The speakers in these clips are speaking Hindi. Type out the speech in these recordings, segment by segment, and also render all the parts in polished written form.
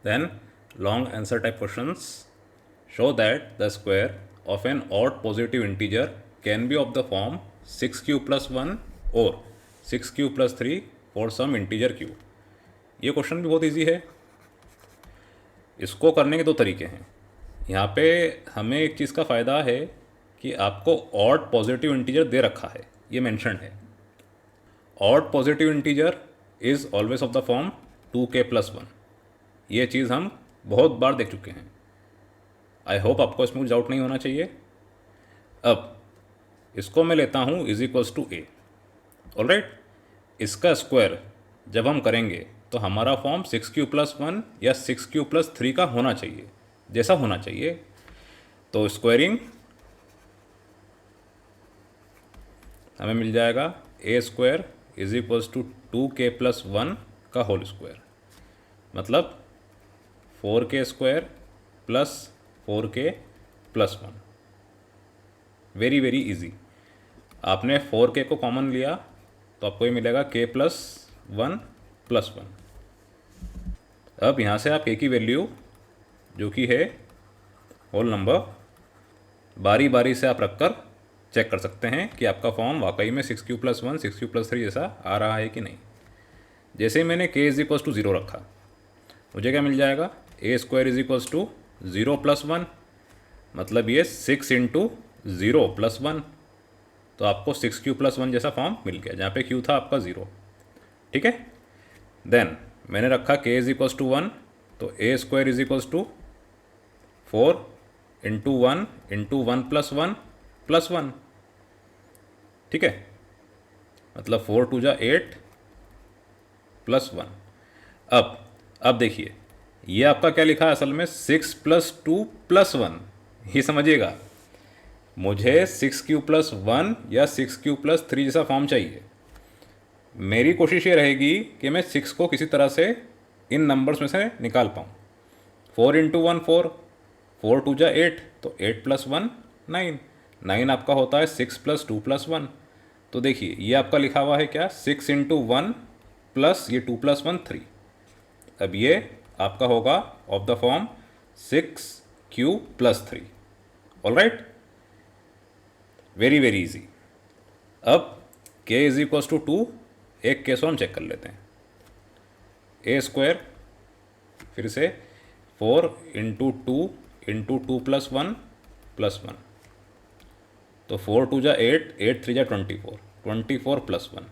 Then long answer type questions show that the square of an odd positive integer can be of the form 6q plus 1 or 6q plus 3 for some integer q. ये क्वेश्चन भी बहुत इजी है। इसको करने के दो तरीके हैं। यहाँ पे हमें एक चीज़ का फ़ायदा है कि आपको ऑड पॉजिटिव इंटीजर दे रखा है, ये मेंशन है। Odd positive integer is always of the form 2k plus 1। ये चीज़ हम बहुत बार देख चुके हैं। आई होप आपको इसमें कुछ डाउट नहीं होना चाहिए। अब इसको मैं लेता हूँ is equals to a. Alright, इसका स्क्वायर जब हम करेंगे तो हमारा फॉर्म 6q plus 1 या 6q plus 3 का होना चाहिए, जैसा होना चाहिए। तो स्क्वायरिंग हमें मिल जाएगा A square is equals to 2k plus 1 का होल स्क्वायर, मतलब 4k square plus 4k plus 1। Very very easy. आपने 4k को कॉमन लिया तो आपको ये मिलेगा k प्लस 1 प्लस 1। अब यहाँ से आप k की वैल्यू जो कि है होल नंबर, बारी बारी से आप रखकर चेक कर सकते हैं कि आपका फॉर्म वाकई में 6q plus 1 6q plus 3 जैसा आ रहा है कि नहीं। जैसे ही मैंने k इज इक्वल्स टू 0 रखा, मुझे क्या मिल जाएगा, A square is equals to 0 plus 1, मतलब ये 6 इंटू 0 प्लस 1। तो आपको 6q plus 1 जैसा फॉर्म मिल गया, जहाँ पे q था आपका 0। ठीक है। देन मैंने रखा k इज इक्वल्स टू 1, तो A square is equals to 4 into 1 into 1 plus 1 plus 1। ठीक है, मतलब 4 टू जा 8 प्लस 1। अब देखिए ये आपका क्या लिखा है असल में, 6 प्लस 2 प्लस 1। ये समझिएगा, मुझे 6q plus 1 या 6q plus 3 जैसा फॉर्म चाहिए। मेरी कोशिश ये रहेगी कि मैं 6 को किसी तरह से इन नंबर्स में से निकाल पाऊँ। 4 इंटू 1 4, 4 टू जा 8, तो 8 प्लस 1 9, 9 आपका होता है 6 प्लस 2 प्लस 1। तो देखिए ये आपका लिखा हुआ है क्या, 6 इंटू 1 प्लस ये 2 प्लस 1 3। अब ये आपका होगा of the form 6q plus 3। Alright, very very easy. अब k इज इक्वल्स टू 2, एक केस और हम चेक कर लेते हैं। ए स्क्वायर फिर से 4 इंटू 2 इंटू 2 प्लस 1 प्लस 1, तो 4 टू जा 8, 8 3 जा 24, 24 प्लस 1।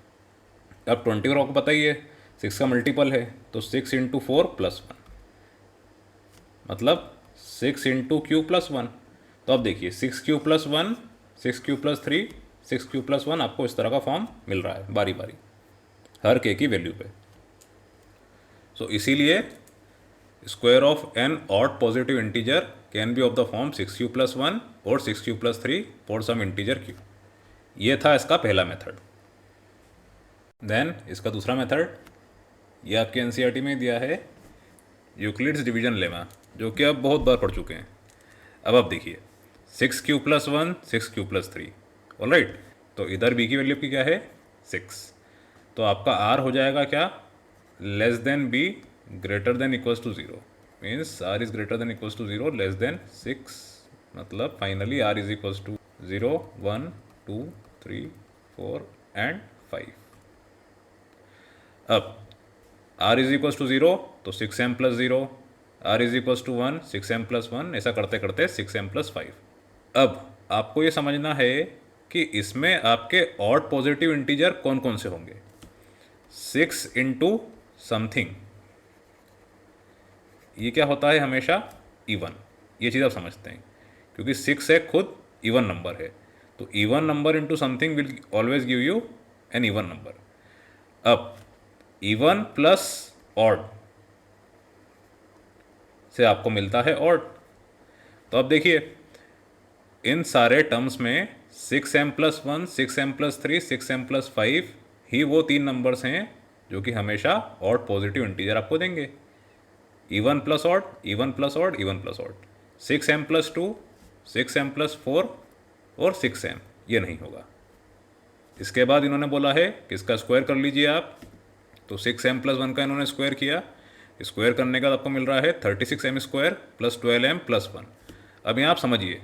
अब 24 आपको पता ही है 6 का मल्टीपल है, तो 6 इंटू 4 प्लस 1, मतलब 6 इंटू क्यू प्लस 1। तो अब देखिए 6q plus 1 6q plus 3 6q plus 1, आपको इस तरह का फॉर्म मिल रहा है बारी बारी हर k की वैल्यू पे। सो इसीलिए square of an odd positive integer can be of the form 6q plus 1 और 6q plus 3 for some integer q। ये था इसका पहला मेथड। देन इसका दूसरा मेथड, ये आपके एनसीईआरटी में दिया है, यूक्लिड्स डिवीजन लेमा, जो कि अब बहुत बार पढ़ चुके हैं। अब आप देखिए 6q plus 1 6q plus 3। Alright, तो इधर b की वैल्यू की क्या है 6, तो आपका r हो जाएगा क्या, less than b greater than equals to 0, means r is greater than equals to 0 less than 6, मतलब finally r is equals to 0 1 2 3 4 and 5। अब r इज इक्वल्स टू 0, तो 6m plus 0, r is equals to 1 6m plus 1, ऐसा करते करते 6m प्लस 5। अब आपको ये समझना है कि इसमें आपके ऑड पॉजिटिव इंटीजर कौन कौन से होंगे। 6 इंटू समथिंग, ये क्या होता है हमेशा इवन, ये चीज़ आप समझते हैं, क्योंकि 6 एक खुद इवन नंबर है, तो even number into something will always give you an even number. अब इवन प्लस ऑड से आपको मिलता है ऑड। तो अब देखिए इन सारे टर्म्स में 6m plus 1 6m plus 3 6m plus 5 ही वो तीन नंबर्स हैं जो कि हमेशा ऑड पॉजिटिव इंटीजर आपको देंगे। Even plus odd even plus odd even plus odd, 6m plus 2 6m plus 4 और 6m, ये नहीं होगा। इसके बाद इन्होंने बोला है कि इसका स्क्वायर कर लीजिए आप, तो 6m प्लस 1 का इन्होंने स्क्वायर किया, स्क्वायर करने का आपको मिल रहा है 36m² प्लस 12m प्लस 1। अब यहाँ आप समझिए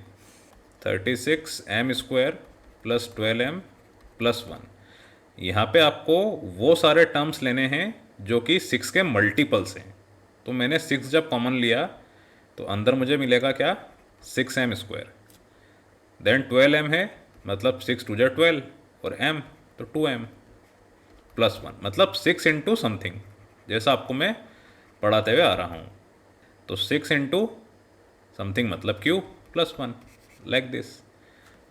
36m² प्लस 12m प्लस 1, यहाँ पे आपको वो सारे टर्म्स लेने हैं जो कि 6 के मल्टीपल्स हैं। तो मैंने 6 जब कॉमन लिया तो अंदर मुझे मिलेगा क्या, 6m²। देन 12m है, मतलब 6 2 12 और m तो 2m प्लस 1, मतलब 6 इंटू समथिंग, जैसा आपको मैं पढ़ाते हुए आ रहा हूँ। तो 6 इंटू समथिंग मतलब क्यू प्लस 1, लाइक दिस।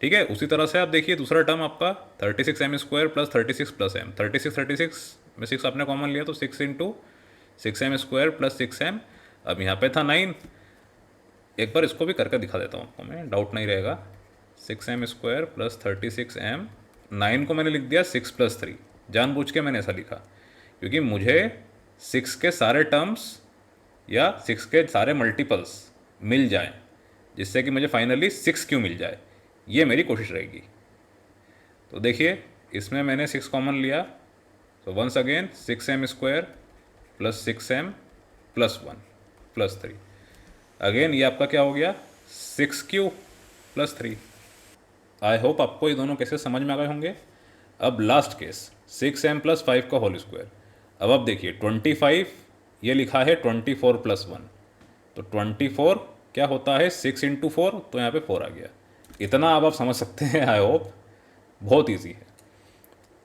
ठीक है, उसी तरह से आप देखिए दूसरा टर्म आपका 36m² प्लस 36 प्लस m, 36 में 6 आपने कॉमन लिया तो 6 इंटू 6m² प्लस 6m। अब यहाँ पे था 9, एक बार इसको भी करके दिखा देता हूँ आपको मैं, डाउट नहीं रहेगा। 6m² प्लस 36m, 9 को मैंने लिख दिया 6 प्लस 3, जानबूझ के मैंने ऐसा लिखा क्योंकि मुझे 6 के सारे टर्म्स या 6 के सारे मल्टीपल्स मिल जाएं, जिससे कि मुझे फाइनली 6 क्यों मिल जाए, ये मेरी कोशिश रहेगी। तो देखिए इसमें मैंने 6 कॉमन लिया, तो once again 6m² plus 6m plus 1 plus 3, again ये आपका क्या हो गया 6q प्लस 3। आई होप आपको ये दोनों केसेस समझ में आ गए होंगे। अब लास्ट केस 6m प्लस 5 का होल स्क्वायर। अब आप देखिए 25 ये लिखा है 24 प्लस 1, तो 24 क्या होता है 6 इंटू 4, तो यहाँ पे 4 आ गया। इतना अब आप समझ सकते हैं, आई होप बहुत ईजी है।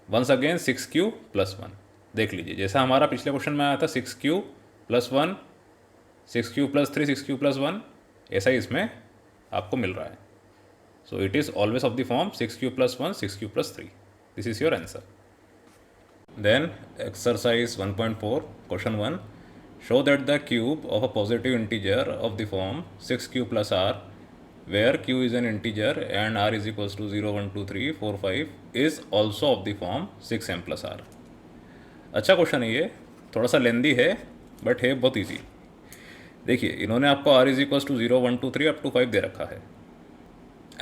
वंस अगेन 6q प्लस 1, देख लीजिए जैसा हमारा पिछले क्वेश्चन में आया था 6q plus 1, 6q plus 3, 6q plus 1, ऐसा ही इसमें आपको मिल रहा है। So it is always of the form 6q plus 1, 6q plus 3। This is your answer. Then exercise 1.4 question 1, show that the cube of a positive integer of the form 6q plus r, where q is an integer and r is equals to 0 1 2 3 4 5 is also of the form 6m plus r। अच्छा क्वेश्चन है ये, थोड़ा सा लेंदी है बट है बहुत ईजी। देखिए इन्होंने आपको r is equals to 0 1 2 3 up to 5 दे रखा है,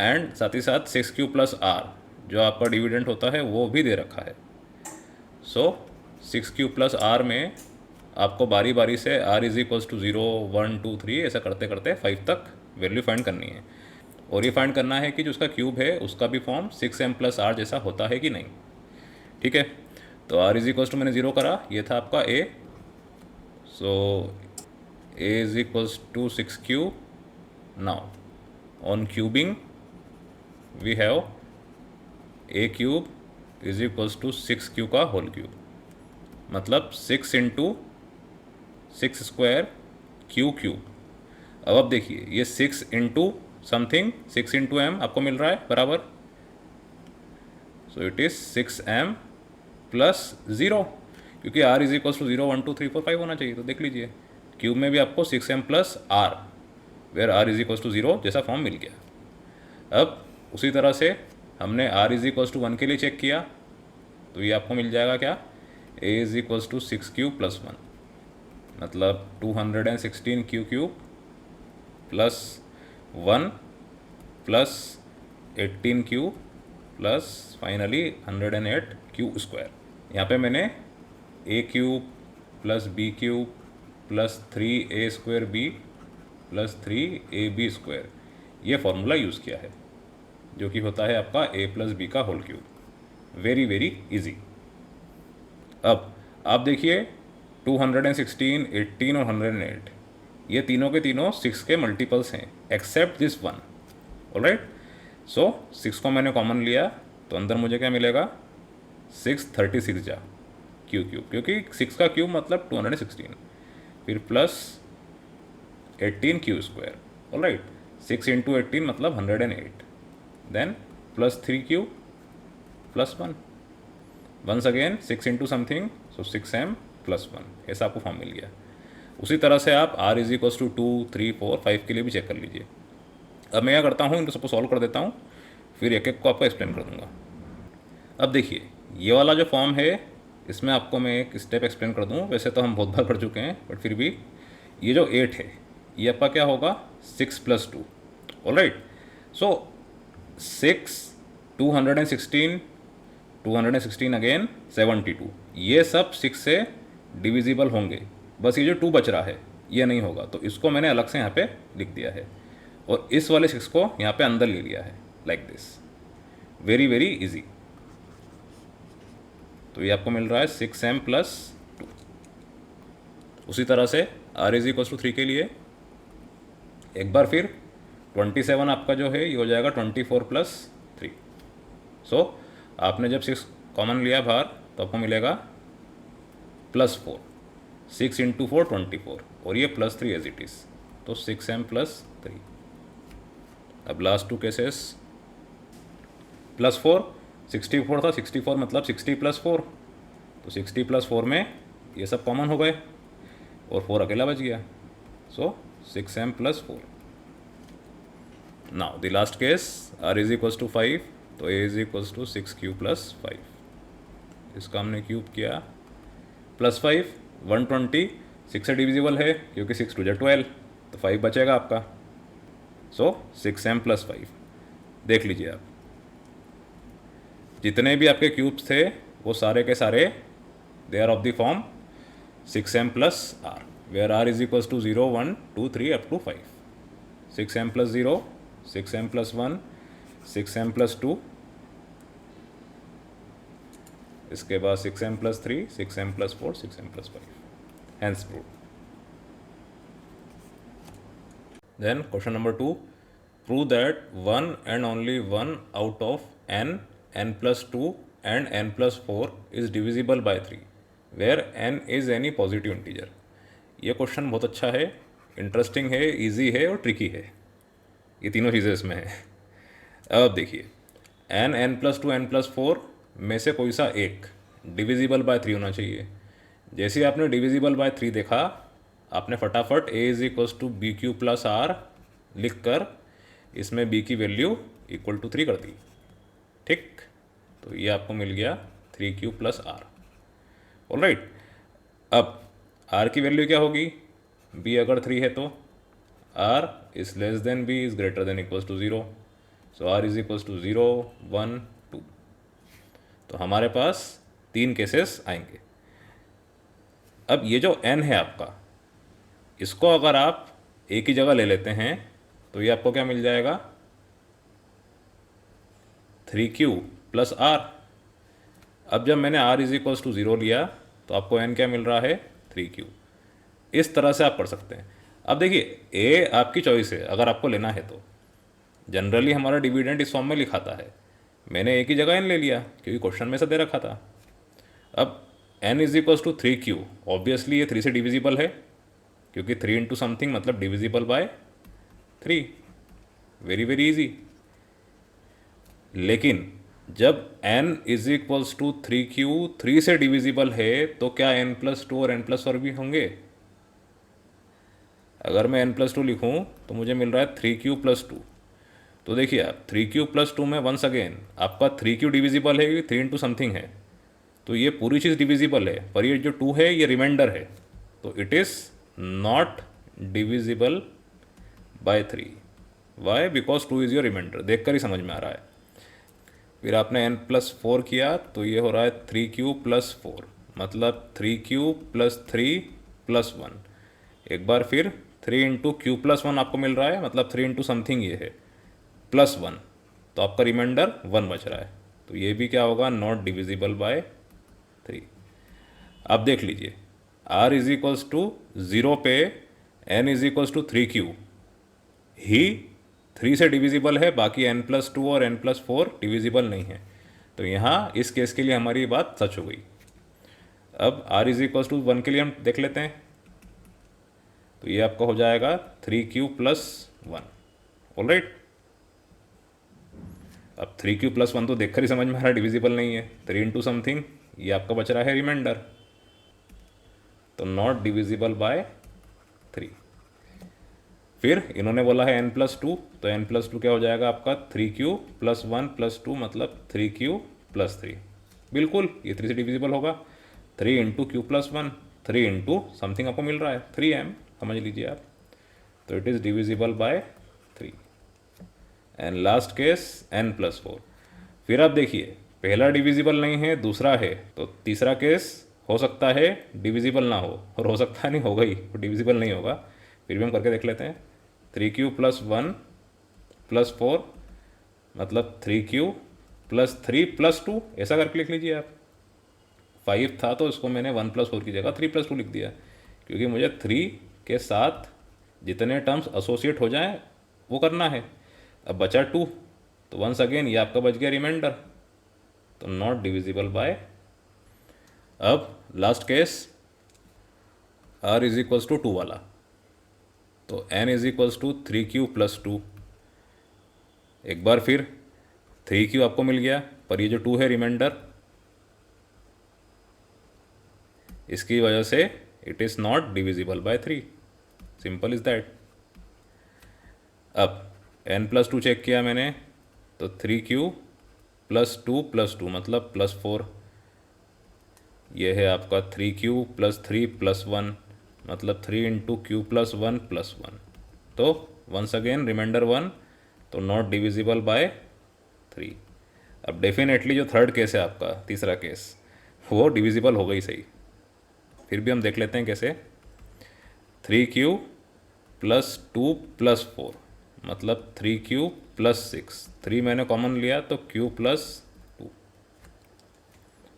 एंड साथ ही साथ 6q प्लस r जो आपका डिविडेंट होता है वो भी दे रखा है। सो 6q प्लस r में आपको बारी बारी से r इज इक्वल्स टू 0 1 2 3 ऐसा करते करते 5 तक वैल्यू फाइंड करनी है, और ये फाइंड करना है कि जो उसका क्यूब है उसका भी फॉर्म 6m प्लस r जैसा होता है कि नहीं। ठीक है, तो r इज इक्वल्स टू मैंने 0 करा, ये था आपका a, so a is equals to 6q। Now on cubing we have a cube is equals to 6q का होल क्यूब, मतलब 6 इंटू 6 स्क्वायर क्यू क्यूब। अब आप देखिए ये 6 इंटू समथिंग 6 इंटू एम आपको मिल रहा है बराबर, so it is 6m plus 0, क्योंकि r इज इक्वल्स टू 0 1 2 3 4 5 होना चाहिए। तो देख लीजिए क्यूब में भी आपको 6m plus r, where r is equals to 0 जैसा फॉर्म मिल गया। अब उसी तरह से हमने r इज इक्वल्स टू 1 के लिए चेक किया, तो ये आपको मिल जाएगा क्या, a is equals to 6q plus 1, मतलब 216q cube plus 1 plus 18q plus finally 108q square. यहाँ पे मैंने a cube plus b cube plus 3a square b plus 3ab square ये फॉर्मूला यूज़ किया है, जो कि होता है आपका a प्लस b का whole cube. Very very easy. अब आप देखिए 216, 18 और 108 ये तीनों के तीनों 6 के मल्टीपल्स हैं एक्सेप्ट दिस वन। ऑलराइट, सो 6 को मैंने कॉमन लिया तो अंदर मुझे क्या मिलेगा 636 जा क्यू क्यूब, क्योंकि 6 का क्यूब मतलब 216, फिर plus 18q square. Alright, 6 into 18 मतलब 108, then plus 3q plus 1, once again 6 into something, so 6m plus 1, ऐसा आपको फॉर्म मिल गया। उसी तरह से आप r इज इक्वल्स टू 2 3 4 5 के लिए भी चेक कर लीजिए। अब मैं क्या करता हूँ, इनको सबको सॉल्व कर देता हूँ, फिर एक एक को आपको एक्सप्लेन कर दूँगा। अब देखिए ये वाला जो फॉर्म है इसमें आपको मैं एक स्टेप एक्सप्लेन कर दूँ, वैसे तो हम बहुत बार कर चुके हैं बट फिर भी ये जो 8 है ये आपका क्या होगा 6 प्लस 2। ऑलराइट, सो 6 216 216 अगेन 72, ये सब 6 से डिविजिबल होंगे बस ये जो 2 बच रहा है ये नहीं होगा, तो इसको मैंने अलग से यहाँ पे लिख दिया है और इस वाले 6 को यहाँ पे अंदर ले लिया है, like this. Very very easy. तो ये आपको मिल रहा है 6m प्लस 2। उसी तरह से r इज इक्वल टू 3 के लिए एक बार फिर 27 आपका जो है ये हो जाएगा 24 प्लस 3। सो आपने जब 6 कॉमन लिया बाहर तो आपको मिलेगा प्लस 4। 6 इंटू 4 24 और ये प्लस 3 एज इट इज़, तो 6m प्लस 3। अब लास्ट 2 केसेस, प्लस 4 64 था, 64 मतलब 60 प्लस 4, तो 60 प्लस 4 में ये सब कॉमन हो गए और 4 अकेला बच गया। So 6m plus 4। Now the last case, r is equals to 5, तो a is equals to 6q plus 5। इसका हमने क्यूब किया, प्लस 5 120, 6 से डिविजिबल है क्योंकि 6 टू 12, तो 5 बचेगा आपका। सो 6m प्लस 5। देख लीजिए आप, जितने भी आपके क्यूब्स थे वो सारे के सारे they are of the form 6m plus r, where r is equals to 0 1 2 3 up to 5। 6m plus 0, 6m plus 1, 6m plus 2, इसके बाद 6m plus 3, 6m plus 4, 6m plus 5। Hence proved. Then question number 2, prove that one and only one out of n, n plus 2 and n plus 4 is divisible by 3 where n is any positive integer। ये क्वेश्चन बहुत अच्छा है, इंटरेस्टिंग है, इजी है और ट्रिकी है, ये तीनों चीज़ें इसमें है। अब देखिए, n, n plus 2, n plus 4 में से कोई सा एक डिविजिबल बाय 3 होना चाहिए। जैसे ही आपने डिविजिबल बाय 3 देखा, आपने फटाफट a is equals to b q plus r लिख कर इसमें b की वैल्यू इक्वल टू 3 कर दी। ठीक, तो ये आपको मिल गया 3q प्लस आर। ऑलराइट, अब r की वैल्यू क्या होगी, b अगर 3 है तो r is less than b is greater than equals to 0, so r is equals to 0 1 2। तो हमारे पास 3 केसेस आएंगे। अब ये जो n है आपका, इसको अगर आप a की जगह ले लेते हैं तो ये आपको क्या मिल जाएगा, 3q प्लस r। अब जब मैंने r इज इक्वल्स टू 0 लिया तो आपको n क्या मिल रहा है, 3q। इस तरह से आप पढ़ सकते हैं। अब देखिए, a आपकी चॉइस है, अगर आपको लेना है तो जनरली हमारा डिविडेंड इस फॉर्म में लिखाता है। मैंने a की जगह n ले लिया क्योंकि क्वेश्चन में से दे रखा था। अब n is equals to 3q, obviously ये 3 से डिविजिबल है क्योंकि 3 इंटू समथिंग मतलब divisible by 3। Very very easy. लेकिन जब n is equals to 3q 3 से डिविजिबल है तो क्या n प्लस 2 और n प्लस 4 भी होंगे? अगर मैं n प्लस 2 लिखूँ तो मुझे मिल रहा है 3q प्लस 2। तो देखिए आप, 3q प्लस 2 में वंस अगेन आपका 3q डिविजिबल है क्योंकि 3 इंटू समथिंग है, तो ये पूरी चीज़ डिविजिबल है, पर ये जो 2 है ये रिमाइंडर है, तो it is not divisible by 3। Why? Because 2 is your remainder. देख कर ही समझ में आ रहा है। फिर आपने n प्लस 4 किया तो ये हो रहा है 3q प्लस 4, मतलब 3q प्लस 3 प्लस 1। एक बार फिर 3 इंटू क्यू प्लस 1 आपको मिल रहा है, मतलब 3 इंटू समथिंग ये है प्लस 1, तो आपका रिमाइंडर 1 बच रहा है, तो ये भी क्या होगा, नॉट डिविजिबल बाय 3। अब देख लीजिए, r इज इक्वल्स टू 0 पे n is equals to 3q ही 3 से डिविजिबल है, बाकी n प्लस 2 और n प्लस 4 डिविजिबल नहीं है। तो यहाँ इस केस के लिए हमारी बात सच हो गई। अब r इज इक्वल्स टू 1 के लिए हम देख लेते हैं, तो ये आपका हो जाएगा 3q प्लस 1। ऑलराइट, अब 3q प्लस 1 तो देखकर ही समझ में आ रहा है डिविजिबल नहीं है, 3 इंटू समथिंग ये आपका बच रहा है रिमाइंडर, तो नॉट डिविजिबल बाय 3। फिर इन्होंने बोला है n प्लस 2, तो n प्लस 2 क्या हो जाएगा आपका 3q प्लस 1 प्लस 2 मतलब 3q प्लस 3। बिल्कुल ये 3 से डिविजिबल होगा, 3 into q plus 1, 3 into something आपको मिल रहा है 3m, समझ लीजिए आप, तो it is divisible by 3। And last case n plus 4। फिर आप देखिए, पहला डिविजिबल नहीं है, दूसरा है, तो तीसरा केस हो सकता है डिविजिबल ना हो, और हो सकता है नहीं होगा ही, तो डिविजिबल नहीं होगा। फिर भी हम करके देख लेते हैं। 3q प्लस 1 प्लस 4 मतलब 3q प्लस 3 प्लस 2, ऐसा करके लिख लीजिए आप। 5 था तो इसको मैंने 1 प्लस 4 की जगह 3 प्लस 2 लिख दिया, क्योंकि मुझे 3 के साथ जितने टर्म्स एसोसिएट हो जाएं वो करना है। अब बचा 2, तो वंस अगेन ये आपका बच गया रिमाइंडर, तो नॉट डिविजिबल बाय। अब last case r is equals to 2 वाला, तो n is equals to 3q plus 2। एक बार फिर 3q आपको मिल गया, पर ये जो 2 है रिमाइंडर, इसकी वजह से it is not divisible by 3। Simple is that. अब n प्लस 2 चेक किया मैंने, तो 3q प्लस 2 मतलब प्लस 4। ये है आपका 3q प्लस 3 प्लस 1 मतलब 3 इंटू क्यू प्लस 1 प्लस 1। तो वंस अगेन रिमाइंडर 1, तो नॉट डिविजिबल बाय 3। अब डेफिनेटली जो थर्ड केस है आपका, तीसरा केस, वो डिविजिबल होगा ही सही। फिर भी हम देख लेते हैं कैसे। 3q प्लस 2 प्लस 4 मतलब 3q प्लस 6। 3 मैंने कॉमन लिया तो q प्लस 2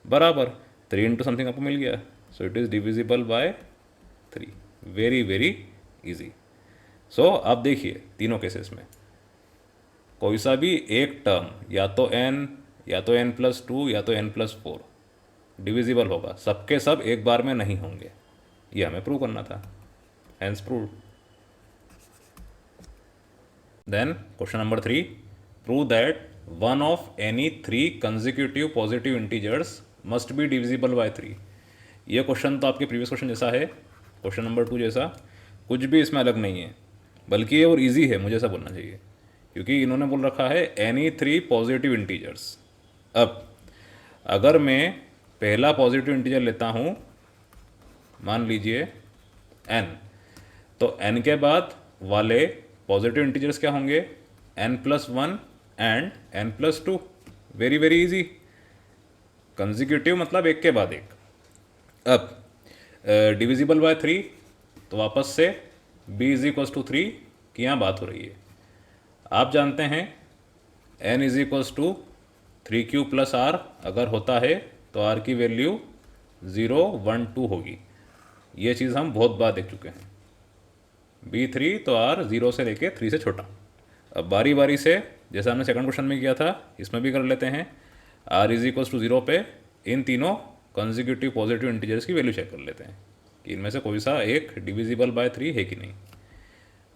बराबर 3 इंटू समथिंग आपको मिल गया, so it is divisible by 3। Very very easy. So आप देखिए तीनों केसेस में कोई सा भी एक टर्म, या तो n या तो n प्लस 2 या तो n प्लस 4 डिविजिबल होगा, सबके सब एक बार में नहीं होंगे। ये हमें प्रूव करना था, hence prove. Then question number 3, prove that one of any 3 consecutive positive integers must be divisible by 3। ये क्वेश्चन तो आपके प्रीवियस क्वेश्चन जैसा है, क्वेश्चन नंबर 2 जैसा, कुछ भी इसमें अलग नहीं है, बल्कि ये और इजी है, मुझे ऐसा बोलना चाहिए, क्योंकि इन्होंने बोल रखा है एनी 3 पॉजिटिव इंटीजर्स। अब अगर मैं पहला पॉजिटिव इंटीजर लेता हूँ, मान लीजिए n, तो n के बाद वाले पॉजिटिव इंटीजर्स क्या होंगे, n plus 1 and n plus 2। Very very easy. Consecutive मतलब एक के बाद एक। अब डिविजिबल बाय 3, तो वापस से b इज इक्वल्स टू 3 की यहाँ बात हो रही है। आप जानते हैं n is equals to 3q plus r अगर होता है तो r की वैल्यू 0 1 2 होगी। ये चीज़ हम बहुत बार देख चुके हैं। b3 तो r 0 से लेके 3 से छोटा। अब बारी बारी से जैसा हमने सेकंड क्वेश्चन में किया था, इसमें भी कर लेते हैं। r इज इक्वल्स टू 0 पे इन तीनों कंसेक्यूटिव पॉजिटिव इंटीजर्स की वैल्यू चेक कर लेते हैं कि इनमें से कोई सा एक डिविजिबल बाय 3 है कि नहीं।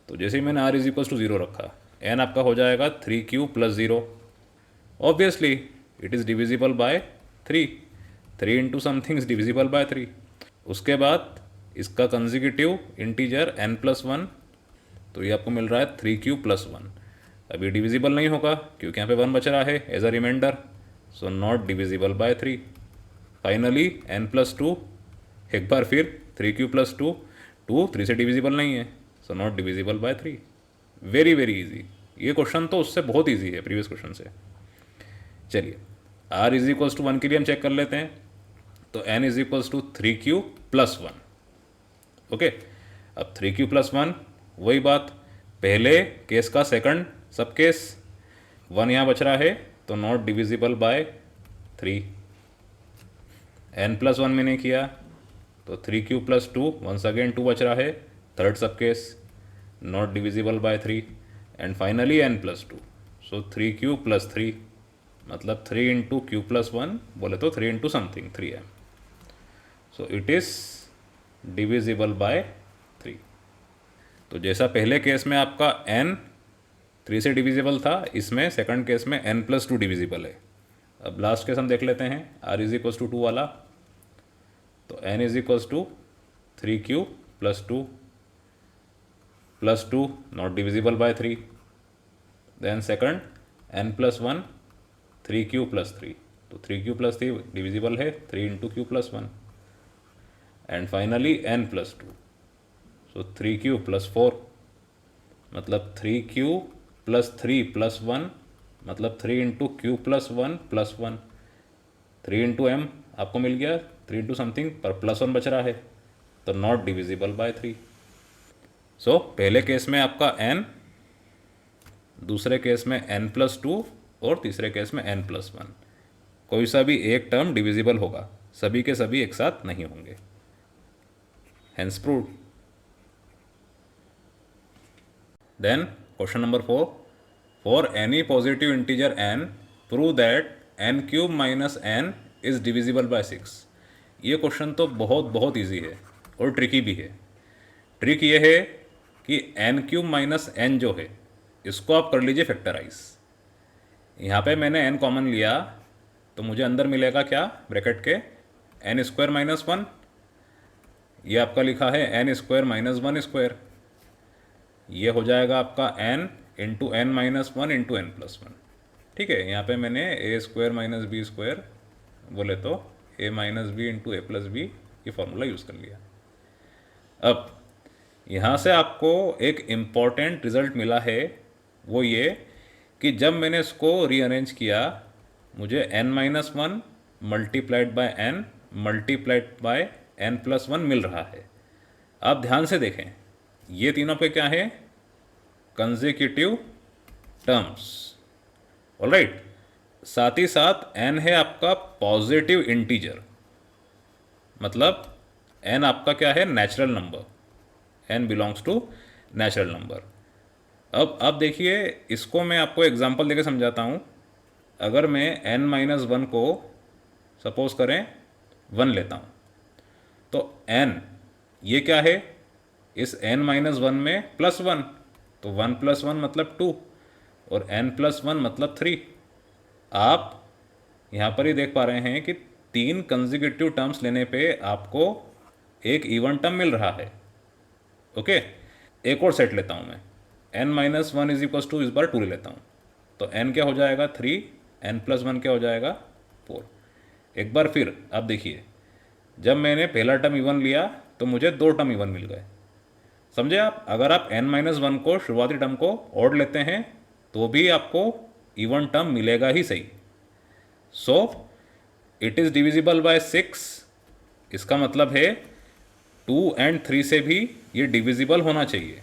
तो जैसे ही मैंने r इज इक्वल्स टू 0 रखा, n आपका हो जाएगा 3q plus 0। Obviously it is divisible by 3। 3 into something is divisible by 3। उसके बाद इसका कंसेक्यूटिव इंटीजर n प्लस 1, तो ये आपको मिल रहा है 3q प्लस 1। अब ये डिविजिबल नहीं होगा क्योंकि यहाँ पे 1 बच रहा है as a remainder, so not divisible by 3। Finally n plus 2, एक बार फिर 3q प्लस 2, 2 3 से डिविजिबल नहीं है, सो not divisible by 3। Very very easy. ये क्वेश्चन तो उससे बहुत इजी है, प्रीवियस क्वेश्चन से। चलिए r इज इक्वल्स टू 1 के लिए हम चेक कर लेते हैं, तो n is equals to 3q plus 1। Okay, अब 3q प्लस 1 वही बात, पहले केस का सेकंड सब केस, 1 यहाँ बच रहा है तो not divisible by 3। n plus 1 मैंने किया तो 3q प्लस 2, वंस अगेन 2 बच रहा है, थर्ड सब case not divisible by 3। And finally n plus 2, so 3q plus 3 मतलब 3 इंटू क्यू प्लस 1, बोले तो 3 into something 3m, so it is divisible by 3। तो जैसा पहले केस में आपका n 3 से डिविजिबल था, इसमें सेकंड केस में n प्लस 2 डिविजिबल है। अब लास्ट केस हम देख लेते हैं, r इज इक्वल्स टू 2 वाला, तो n is equals to 3q plus 2 plus 2 not divisible by 3। Then second n plus 1 3q plus 3, तो 3q प्लस 3 डिविजिबल है 3 into q plus 1। And finally n plus 2, so 3q plus 4 मतलब 3q प्लस 3 प्लस 1 मतलब 3 into q plus 1 plus 1। 3 into m आपको मिल गया 3 इंटू समथिंग पर +1 बच रहा है, तो नॉट डिविजिबल बाय 3। सो पहले केस में आपका n, दूसरे केस में n+2 और तीसरे केस में n+1। कोई सा भी एक टर्म डिविजिबल होगा, सभी के सभी एक साथ नहीं होंगे। Hence proved. Then question number 4, for any positive integer n prove that n³ minus n is divisible by 6। ये क्वेश्चन तो बहुत ईजी है और ट्रिकी भी है। ट्रिक ये है कि n³ माइनस n जो है इसको आप कर लीजिए फैक्टराइज। यहाँ पे मैंने n कॉमन लिया तो मुझे अंदर मिलेगा क्या, ब्रैकेट के n² माइनस 1, ये आपका लिखा है n² माइनस 1², ये हो जाएगा आपका n into n minus 1 into n+1। ठीक है, यहाँ पे मैंने a² माइनस b² बोले तो a minus b into a plus b ये फॉर्मूला यूज़ कर लिया। अब यहाँ से आपको एक इम्पॉर्टेंट रिजल्ट मिला है, वो ये कि जब मैंने इसको रीअरेंज किया मुझे n-1 multiplied by n multiplied by n+1 मिल रहा है। आप ध्यान से देखें, ये तीनों पे क्या है, कंसेक्यूटिव टर्म्स। ऑलराइट, साथ ही साथ n है आपका पॉजिटिव इंटीजर, मतलब n आपका क्या है, natural number, n belongs to natural number. अब देखिए, इसको मैं आपको एग्जांपल देके समझाता हूँ। अगर मैं n-1 को सपोज करें 1 लेता हूँ, तो n ये क्या है, इस n-1 में +1, तो 1 + 1 मतलब 2 और n+1 मतलब 3। आप यहाँ पर ही देख पा रहे हैं कि 3 कंसेक्यूटिव टर्म्स लेने पे आपको एक इवन टर्म मिल रहा है। ओके, एक और सेट लेता हूँ मैं, n-1 इज इक्वल टू, इस बार 2 ले लेता हूँ, तो n क्या हो जाएगा 3, n+1 क्या हो जाएगा 4। एक बार फिर आप देखिए, जब मैंने पहला टर्म इवन लिया तो मुझे 2 टर्म इवन मिल गए। समझे आप, अगर आप n-1 को शुरुआती टर्म को ऑड लेते हैं तो भी आपको इवन टर्म मिलेगा ही सही। सो इट इज़ डिविजिबल बाय 6, इसका मतलब है 2 और 3 से भी ये डिविजिबल होना चाहिए,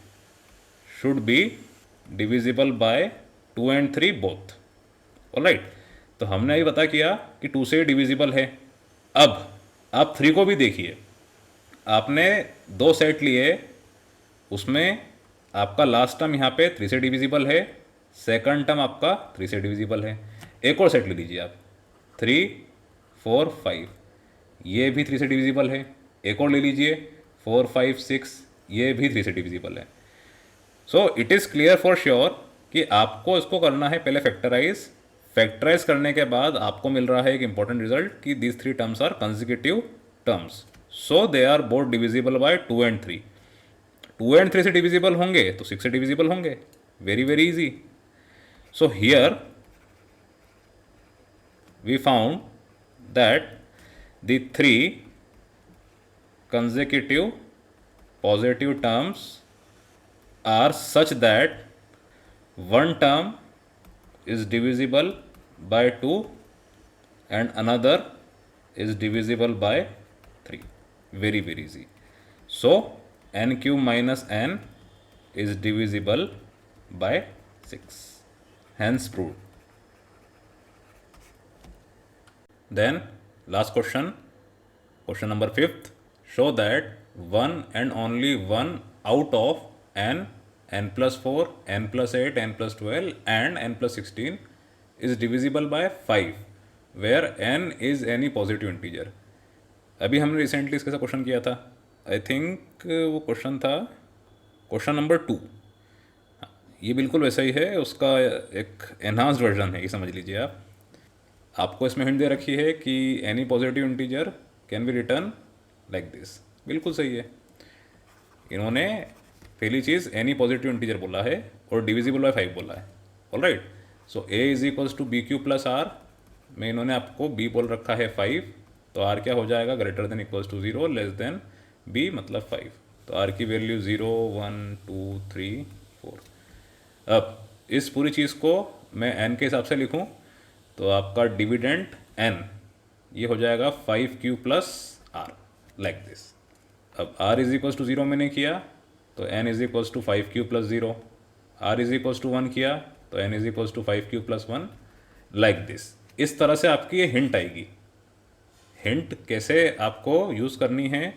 शुड बी डिविजिबल बाय 2 और 3 बोथ। ऑलराइट, तो हमने अभी पता किया कि 2 से डिविजिबल है। अब आप 3 को भी देखिए, आपने 2 सेट लिए, उसमें आपका लास्ट टर्म यहाँ पे 3 से डिविजिबल है, सेकंड टर्म आपका 3 से डिविजिबल है। एक और सेट ले लीजिए आप, 3, 4, 5, ये भी 3 से डिविजिबल है। एक और ले लीजिए 4, 5, 6, ये भी 3 से डिविजिबल है। So it is clear for sure कि आपको इसको करना है पहले फैक्टराइज करने के बाद आपको मिल रहा है एक इंपॉर्टेंट रिजल्ट कि these 3 terms are consecutive terms, so they are both divisible by 2 और 3। 2 और 3 से डिविजिबल होंगे तो 6 से डिविजिबल होंगे, very easy. So here we found that the 3 consecutive positive terms are such that one term is divisible by 2 and another is divisible by 3. Very easy. So n³ minus n is divisible by 6. Hence proved. Then last question number 5th, show that one and only one out of n, n+4, n+8, n+12 and n+16 is divisible by 5 where n is any positive integer। अभी हमने रिसेंटली इसके साथ क्वेश्चन किया था, आई थिंक वो क्वेश्चन था क्वेश्चन नंबर 2। ये बिल्कुल वैसा ही है, उसका एक एनहांस्ड वर्जन है, ये समझ लीजिए आप। आपको इसमें हिंट दे रखी है कि any positive integer can B return like this, बिल्कुल सही है। इन्होंने पहली चीज़ एनी पॉजिटिव इंटीजर बोला है और डिविजिबल बाय 5 बोला है। Alright, so a is equals to BQ plus R में इन्होंने आपको b बोल रखा है 5, तो R क्या हो जाएगा, greater than equals to 0 less than b मतलब 5, तो R की वैल्यू 0, 1, 2, 3, 4। अब इस पूरी चीज़ को मैं n के हिसाब से लिखूं तो आपका डिविडेंट n ये हो जाएगा 5Q plus r, like this. अब आर इज इक्वल्स टू 0 मैंने किया तो n is equals to 5q plus 0, r is equals to 1 किया तो n is equals to 5q plus 1, like this. इस तरह से आपकी ये हिंट आएगी। हिंट कैसे आपको यूज़ करनी है,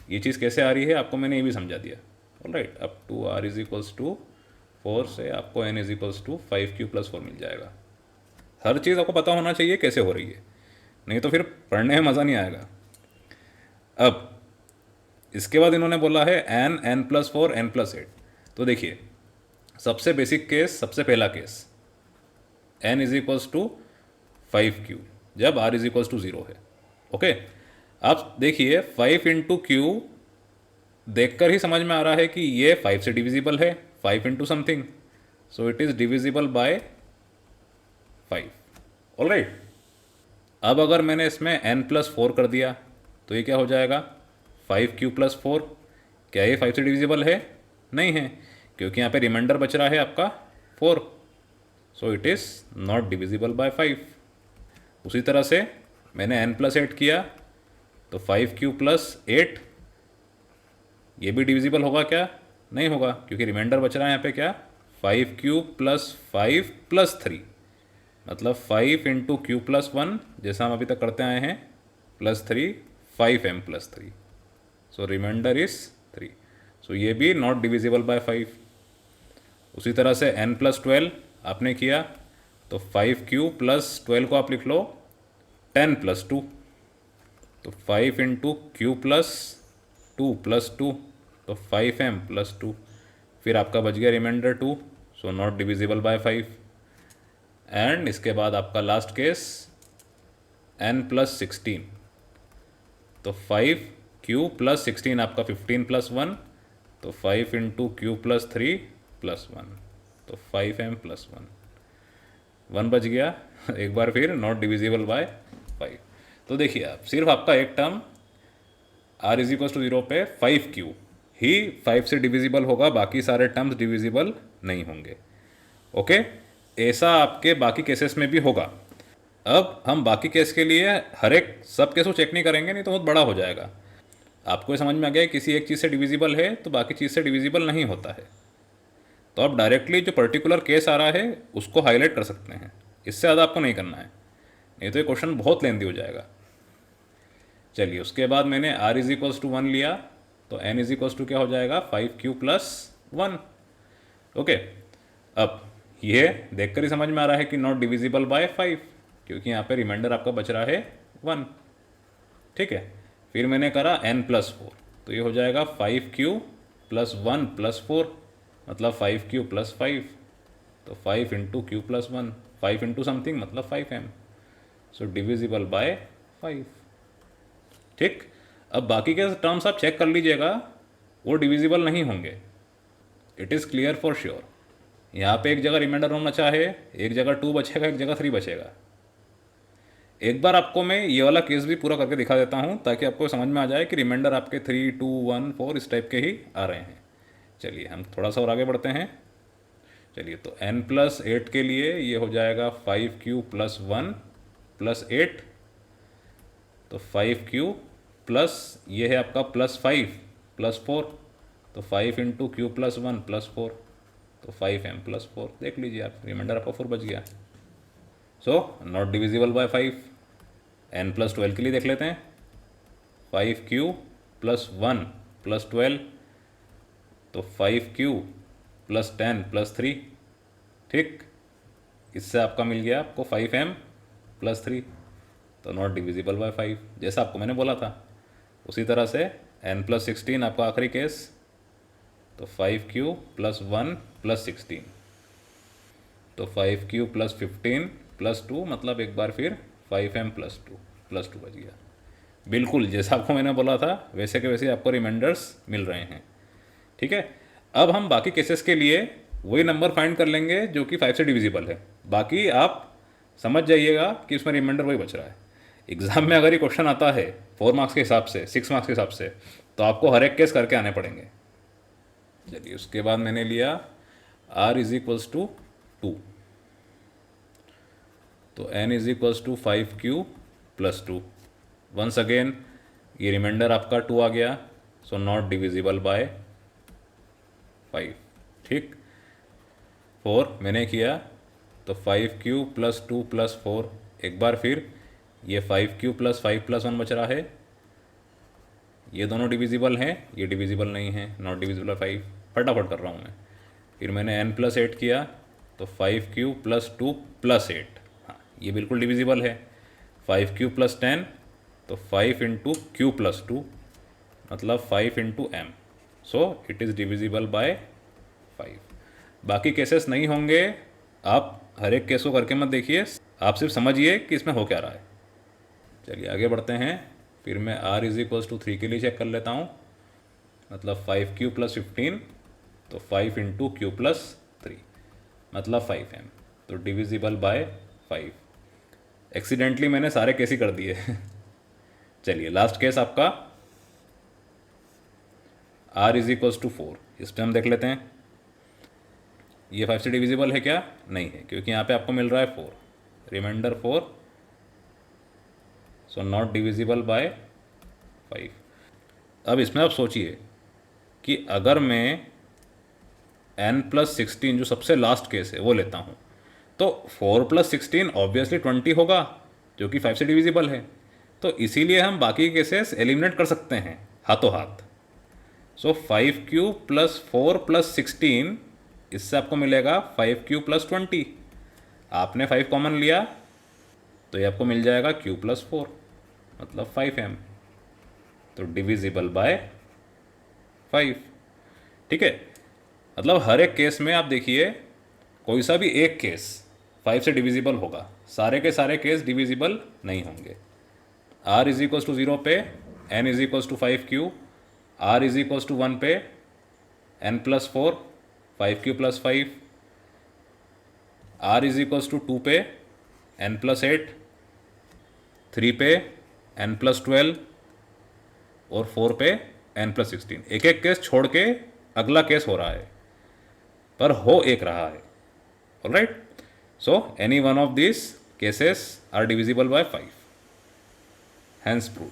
ये चीज़ कैसे आ रही है, आपको मैंने ये भी समझा दिया। ऑलराइट, अब to r is equals to 4 से आपको n is equals to 5q plus 4 मिल जाएगा। हर चीज़ आपको पता होना चाहिए कैसे हो रही है, नहीं तो फिर पढ़ने में मज़ा नहीं आएगा। अब इसके बाद इन्होंने बोला है एन प्लस 4 एन प्लस 8। तो देखिए, सबसे बेसिक केस, सबसे पहला केस, n is equals to 5q जब आर इज इक्वल्स टू 0 है। ओके, आप देखिए 5 इंटू क्यू देखकर ही समझ में आ रहा है कि ये 5 से डिविजिबल है, 5 into something, so it is divisible by 5। Alright, अब अगर मैंने इसमें n प्लस 4 कर दिया तो ये क्या हो जाएगा, 5q प्लस 4। क्या ये 5 से डिविजिबल है? नहीं है, क्योंकि यहाँ पे रिमाइंडर बच रहा है आपका 4, सो it is not divisible by 5। उसी तरह से मैंने n प्लस 8 किया तो 5q प्लस 8, ये भी डिविजिबल होगा क्या? नहीं होगा, क्योंकि रिमाइंडर बच रहा है यहाँ पे क्या, 5q प्लस 5 प्लस 3, मतलब 5 इंटू क्यू प्लस 1 जैसा हम अभी तक करते आए हैं, plus 3, 5m plus 3, so remainder is 3, so ये भी नॉट डिविजिबल बाय 5। उसी तरह से n प्लस 12 आपने किया तो 5q प्लस 12 को आप लिख लो 10 प्लस 2, तो 5 इंटू क्यू प्लस 2 प्लस 2, तो 5m प्लस 2, फिर आपका बच गया remainder 2, so not divisible by 5। And इसके बाद आपका लास्ट केस n प्लस 16, तो 5q प्लस 16 आपका 15 प्लस 1, तो 5 इंटू क्यू प्लस 3 प्लस 1, तो 5m प्लस 1 बच गया। एक बार फिर नॉट डिविजिबल बाय 5। तो देखिए, आप सिर्फ आपका एक term r is equal to 0 पे 5q ही 5 से डिविजिबल होगा, बाकी सारे टर्म्स डिविजिबल नहीं होंगे। ओके, ऐसा आपके बाकी केसेस में भी होगा। अब हम बाकी केस के लिए हर एक सब केस को चेक नहीं करेंगे, नहीं तो बहुत बड़ा हो जाएगा। आपको समझ में आ गया किसी एक चीज़ से डिविजिबल है तो बाकी चीज़ से डिविजिबल नहीं होता है, तो आप डायरेक्टली जो पर्टिकुलर केस आ रहा है उसको हाईलाइट कर सकते हैं, इससे ज़्यादा आपको नहीं करना है, नहीं तो ये क्वेश्चन बहुत लेंदी हो जाएगा। चलिए, उसके बाद मैंने r इज इक्वल्स टू 1 लिया तो n इज इक्वल्स टू क्या हो जाएगा, 5q प्लस 1। ओके, अब ये देखकर ही समझ में आ रहा है कि नॉट डिविजिबल बाय 5, क्योंकि यहाँ पे रिमाइंडर आपका बच रहा है 1। ठीक है, फिर मैंने करा n प्लस 4, तो ये हो जाएगा 5q प्लस 1 प्लस 4, मतलब 5q प्लस 5, तो 5 into q plus 1, 5 into something मतलब 5m, सो डिविजिबल बाय 5। ठीक, अब बाकी के टर्म्स आप चेक कर लीजिएगा, वो डिविजिबल नहीं होंगे, it is clear for sure. यहाँ पे एक जगह रिमाइंडर होना चाहे, एक जगह 2 बचेगा, एक जगह 3 बचेगा। एक बार आपको मैं ये वाला केस भी पूरा करके दिखा देता हूँ ताकि आपको समझ में आ जाए कि रिमाइंडर आपके 3, 2, 1, 4 इस टाइप के ही आ रहे हैं। चलिए, हम थोड़ा सा और आगे बढ़ते हैं। चलिए, तो n प्लस 8 के लिए ये हो जाएगा 5q प्लस 1 प्लस 8, तो 5q प्लस ये है आपका प्लस 5 प्लस 4, तो 5 इंटू क्यू प्लस 1 प्लस 4, तो 5m प्लस 4। देख लीजिए आप, रिमाइंडर आपका 4 बच गया, सो not divisible by 5। n plus 12 के लिए देख लेते हैं, 5q प्लस 1 प्लस 12, तो 5q प्लस 10 प्लस 3। ठीक, इससे आपका मिल गया आपको 5m प्लस 3, तो नॉट डिविजिबल बाय 5, जैसा आपको मैंने बोला था। उसी तरह से n प्लस 16 आपका आखिरी केस, तो 5q प्लस 1 प्लस 16, तो 5q प्लस 15 प्लस 2, मतलब एक बार फिर 5m प्लस 2 बच गया। बिल्कुल जैसा आपको मैंने बोला था वैसे के वैसे आपको रिमाइंडर्स मिल रहे हैं। ठीक है, अब हम बाकी केसेस के लिए वही नंबर फाइंड कर लेंगे जो कि 5 से डिविजिबल है। बाकी आप समझ जाइएगा कि उसमें रिमाइंडर वही बच रहा है। एग्ज़ाम में अगर ये क्वेश्चन आता है 4 मार्क्स के हिसाब से, 6 मार्क्स के हिसाब से, तो आपको हर एक केस करके आने पड़ेंगे। चलिए, उसके बाद मैंने लिया r इज इक्वल्स टू 2, तो n is equals to 5q plus 2। Once again ये रिमाइंडर आपका 2 आ गया, सो नॉट डिविजिबल बाय 5। ठीक, 4 मैंने किया तो 5 प्लस 2 प्लस 4, एक बार फिर ये 5 प्लस 5 प्लस 1 बच रहा है, ये दोनों डिविजिबल हैं, ये डिविजिबल नहीं है, नॉट डिविजिबल 5। फटाफट कर रहा हूँ मैं। फिर मैंने n प्लस 8 किया तो 5 प्लस 2 प्लस 8, हाँ ये बिल्कुल डिविजिबल है। 5 प्लस 10 तो 5 इंटू क्यू प्लस 2, मतलब 5 into m, so it is divisible by 5। बाकी केसेस नहीं होंगे, आप हर एक केस को करके मत देखिए, आप सिर्फ समझिए कि इसमें हो क्या रहा है। चलिए आगे बढ़ते हैं। फिर मैं r इज इक्वल्स टू 3 के लिए चेक कर लेता हूँ, मतलब 5 प्लस 15 तो 5 इंटू क्यू प्लस 3, मतलब 5m, तो डिविजिबल बाय 5। एक्सीडेंटली मैंने सारे केस ही कर दिए। चलिए लास्ट केस आपका r इज इक्वल्स टू 4, इस पर हम देख लेते हैं। ये 5 से डिविजिबल है क्या? नहीं है, क्योंकि यहाँ पे आपको मिल रहा है 4, remainder 4, so not divisible by 5। अब इसमें आप सोचिए कि अगर मैं n प्लस 16 जो सबसे लास्ट केस है वो लेता हूँ, तो 4 प्लस 16 ऑब्वियसली 20 होगा, जो कि 5 से डिविजिबल है। तो इसीलिए हम बाकी केसेस एलिमिनेट कर सकते हैं हाथों हाथ। सो 5 प्लस 4 प्लस 16, इससे आपको मिलेगा 5 प्लस 20। आपने 5 कॉमन लिया तो ये आपको मिल जाएगा q प्लस 4, मतलब 5m, तो डिविजिबल बाय 5। ठीक है, मतलब हर एक केस में आप देखिए कोई सा भी एक केस 5 से डिविजिबल होगा, सारे के सारे केस डिविजिबल नहीं होंगे। r इज इक्वल्स टू 0 पे n is equals to 5q, r is equals to 1 पे n plus 4 5q plus 5, r is equals to 2 पे n प्लस 8, 3 पे n प्लस 12 और 4 पे n प्लस 16। एक एक केस छोड़ के अगला केस हो रहा है, पर हो एक रहा है। Alright, so any one of this cases are divisible by 5, hence prove.